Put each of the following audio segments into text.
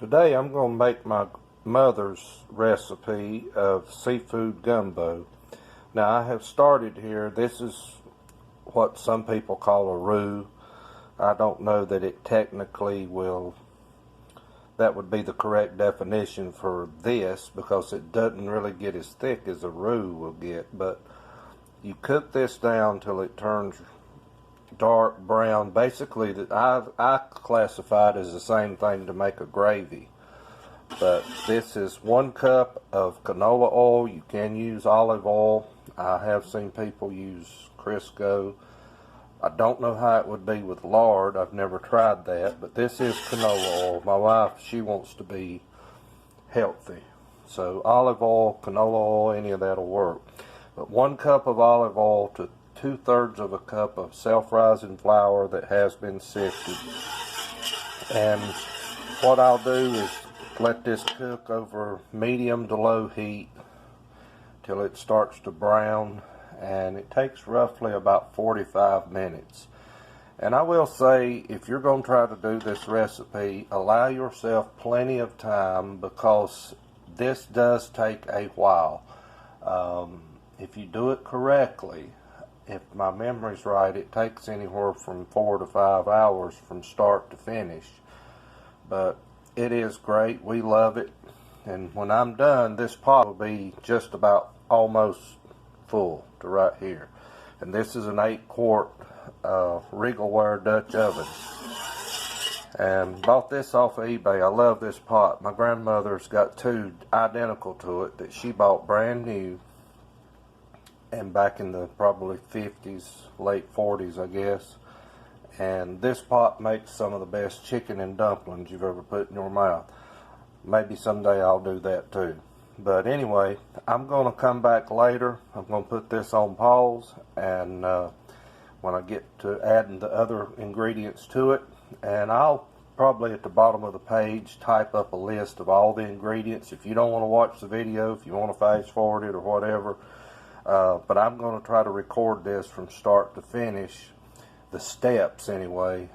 Today I'm going to make my mother's recipe of seafood gumbo. Now I have started here. This is what some people call a roux. I don't know that it technically will, that would be the correct definition for this, because it doesn't really get as thick as a roux will get. But you cook this down till it turns dark brown. Basically, I classify it as the same thing to make a gravy. But this is 1 cup of canola oil. You can use olive oil. I have seen people use Crisco. I don't know how it would be with lard. I've never tried that, but this is canola oil. My wife, she wants to be healthy. So olive oil, canola oil, any of that will work. But 1 cup of olive oil to 2/3 of a cup of self-rising flour that has been sifted. And what I'll do is let this cook over medium to low heat till it starts to brown, and it takes roughly about 45 minutes. And I will say, if you're going to try to do this recipe, allow yourself plenty of time, because this does take a while. If you do it correctly, if my memory's right, it takes anywhere from 4 to 5 hours from start to finish. But it is great. We love it. And when I'm done, this pot will be just about almost full to right here. And this is an 8-quart Regalware Dutch oven. And bought this off of eBay. I love this pot. My grandmother's got 2 identical to it that she bought brand new, and back in the probably 50s, late 40s, I guess. And this pot makes some of the best chicken and dumplings you've ever put in your mouth. Maybe someday I'll do that too. But anyway, I'm going to come back later. I'm going to put this on pause, and when I get to adding the other ingredients to it, and I'll probably at the bottom of the page type up a list of all the ingredients. If you don't want to watch the video, if you want to fast forward it or whatever, but I'm going to try to record this from start to finish, the steps anyway,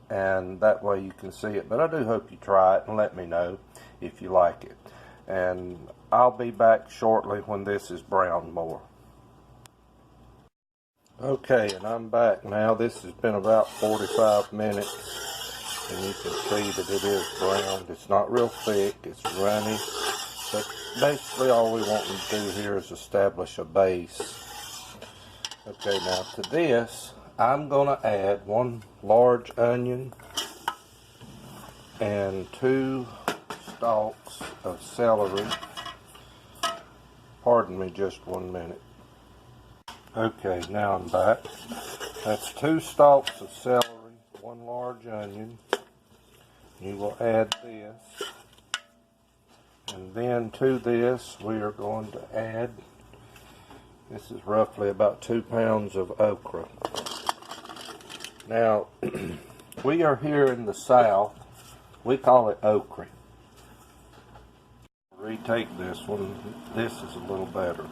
and that way you can see it. But I do hope you try it and let me know if you like it. And I'll be back shortly when this is browned more. Okay, and I'm back now. This has been about 45 minutes, and you can see that it is browned. It's not real thick, it's runny. But basically all we want to do here is establish a base. Okay, now to this, I'm going to add 1 large onion and 2 stalks of celery. Pardon me just 1 minute. Okay, now I'm back. That's 2 stalks of celery, 1 large onion. You will add this. And then to this, we are going to add, this is roughly about 2 pounds of okra. Now, we are here in the South. We call it okra. Retake this one. This is a little better.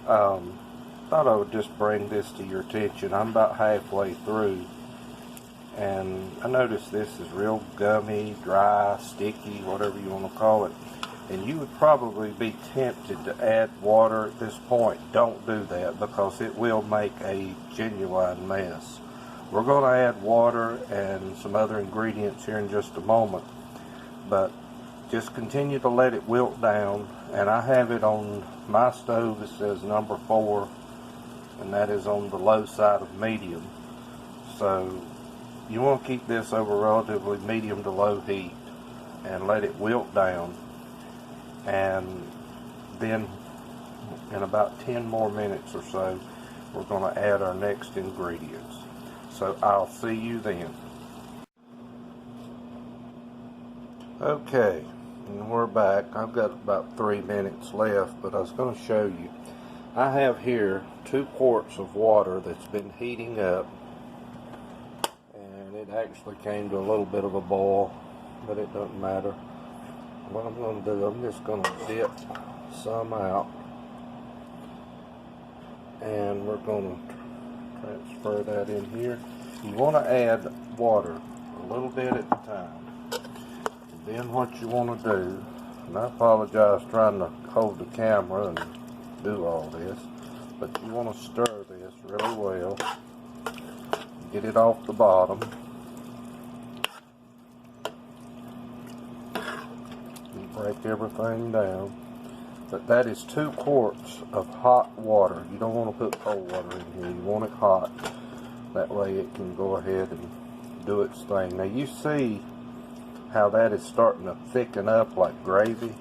Thought I would just bring this to your attention. I'm about halfway through, and I noticed this is real gummy, dry, sticky, whatever you want to call it. And you would probably be tempted to add water at this point. Don't do that, because it will make a genuine mess. We're going to add water and some other ingredients here in just a moment, but just continue to let it wilt down. And I have it on my stove. It says number 4, and that is on the low side of medium. So you want to keep this over relatively medium to low heat and let it wilt down. And then in about 10 more minutes or so, we're going to add our next ingredients. So I'll see you then. Okay, and we're back. I've got about 3 minutes left, but I was going to show you. I have here 2 quarts of water that's been heating up, and it actually came to a little bit of a boil, but it doesn't matter. What I'm going to do, I'm just going to dip some out, and we're going to transfer that in here. You want to add water a little bit at a time. Then what you want to do, and I apologize trying to hold the camera and do all this, but you want to stir this really well. Get it off the bottom. You break everything down. But that is 2 quarts of hot water. You don't want to put cold water in here. You want it hot. That way it can go ahead and do its thing. Now you see how that is starting to thicken up like gravy.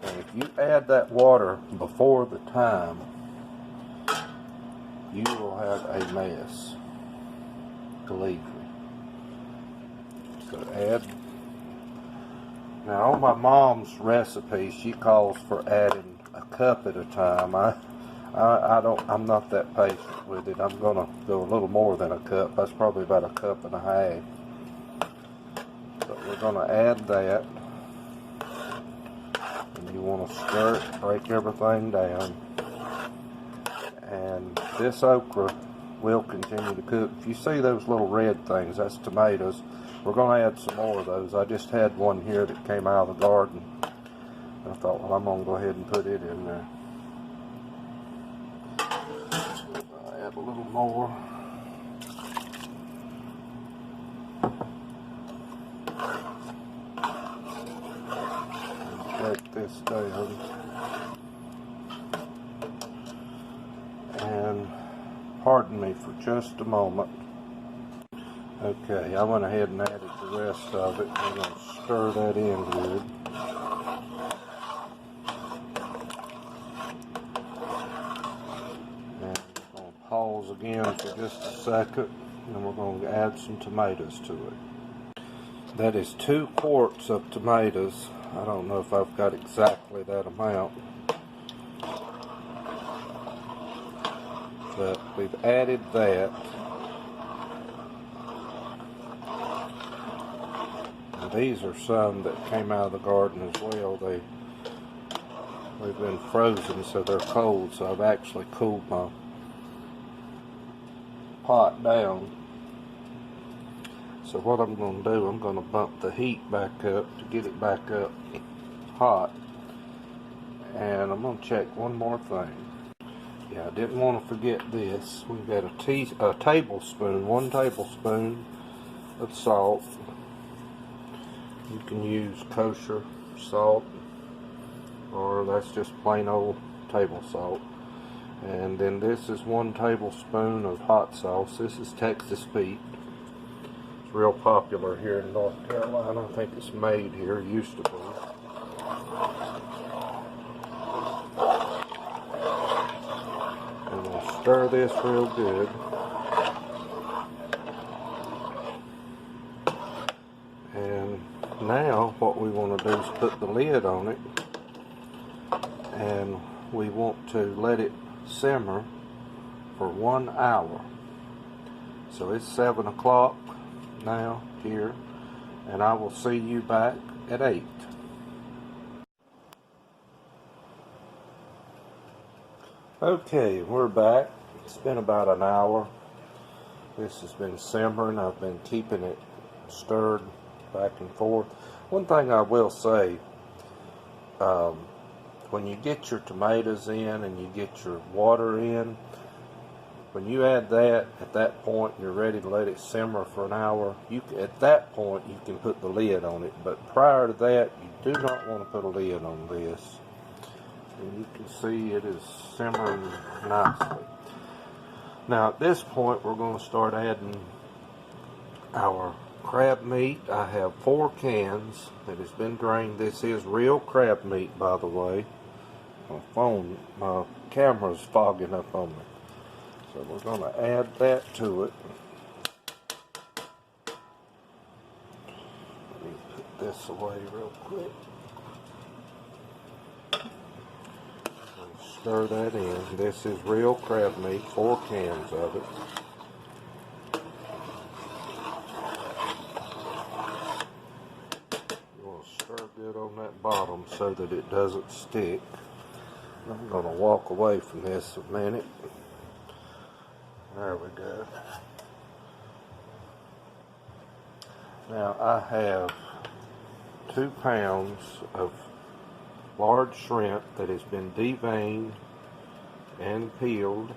And if you add that water before the time, you will have a mess. Believe me. So add. Now on my mom's recipe, she calls for adding a cup at a time. I'm not that patient with it. I'm gonna go a little more than a cup. That's probably about a cup and a half. But we're gonna add that, and you want to stir it, break everything down. And this okra will continue to cook. If you see those little red things, that's tomatoes. We're going to add some more of those. I just had one here that came out of the garden. I thought, well, I'm going to go ahead and put it in there. I'll add a little more. Break this down. And pardon me for just a moment. Okay, I went ahead and added the rest of it. I'm going to stir that in good. And I'm going to pause again for just a second, and we're going to add some tomatoes to it. That is 2 quarts of tomatoes. I don't know if I've got exactly that amount. But we've added that. And these are some that came out of the garden as well. They've been frozen, so they're cold. So I've actually cooled my pot down. So what I'm going to do, I'm going to bump the heat back up to get it back up hot. And I'm going to check one more thing. Yeah, I didn't want to forget this. We've got a tablespoon, 1 tablespoon of salt. You can use kosher salt, or that's just plain old table salt. And then this is 1 tablespoon of hot sauce. This is Texas Pete. It's real popular here in North Carolina. I think it's made here, it used to be. And we'll stir this real good. And now what we want to do is put the lid on it, and we want to let it simmer for 1 hour. So it's 7 o'clock now here, and I will see you back at 8. Okay, we're back. It's been about an hour. This has been simmering. I've been keeping it stirred back and forth. One thing I will say, when you get your tomatoes in and you get your water in, when you add that, at that point you're ready to let it simmer for an hour. At that point you can put the lid on it, but prior to that you do not want to put a lid on this. And you can see it is simmering nicely. Now at this point we're going to start adding our crab meat. I have 4 cans that has been drained. This is real crab meat, by the way. My camera's fogging up on me. So we're going to add that to it. Let me put this away real quick. Stir that in. This is real crab meat, 4 cans of it. You want to stir good on that bottom so that it doesn't stick. I'm going to walk away from this a minute. There we go. Now I have 2 pounds of large shrimp that has been deveined and peeled.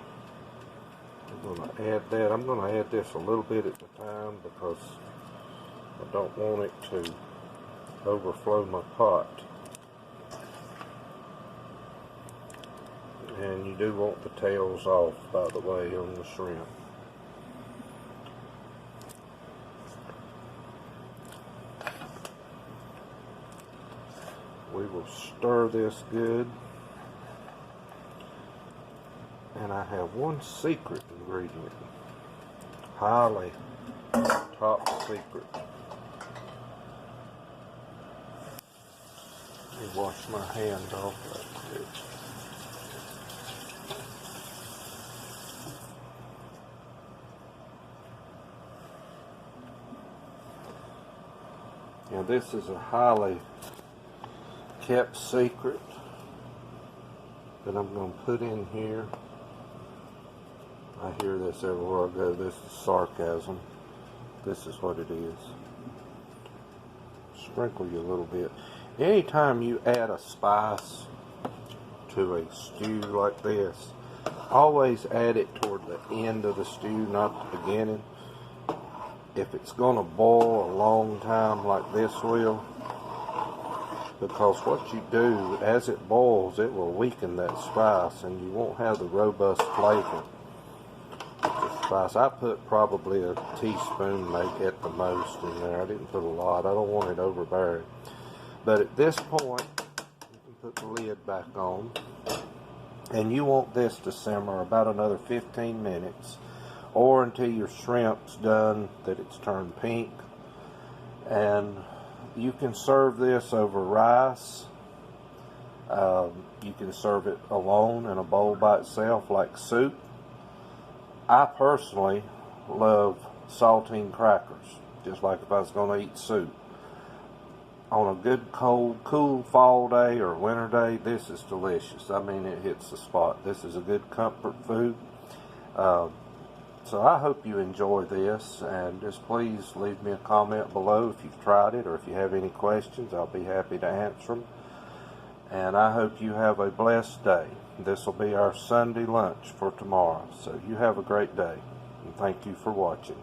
I'm going to add that. I'm going to add this a little bit at a time because I don't want it to overflow my pot. And you do want the tails off, by the way, on the shrimp. We will stir this good. And I have one secret ingredient. Highly top secret. Let me wash my hand off right quick. Now this is a highly kept secret that I'm going to put in here. I hear this everywhere I go. This is sarcasm. This is what it is. Sprinkle you a little bit. Anytime you add a spice to a stew like this, always add it toward the end of the stew, not the beginning. If it's going to boil a long time like this will, because what you do, as it boils, it will weaken that spice and you won't have the robust flavor of the spice. I put probably a teaspoon maybe at the most in there. I didn't put a lot. I don't want it overbearing. But at this point, you can put the lid back on. And you want this to simmer about another 15 minutes or until your shrimp's done, that it's turned pink. And you can serve this over rice. You can serve it alone in a bowl by itself like soup. I personally love saltine crackers, just like if I was going to eat soup. On a good cold, cool fall day or winter day, this is delicious. I mean, it hits the spot. This is a good comfort food. So I hope you enjoy this, and just please leave me a comment below if you've tried it or if you have any questions. I'll be happy to answer them. And I hope you have a blessed day. This will be our Sunday lunch for tomorrow. So you have a great day, and thank you for watching.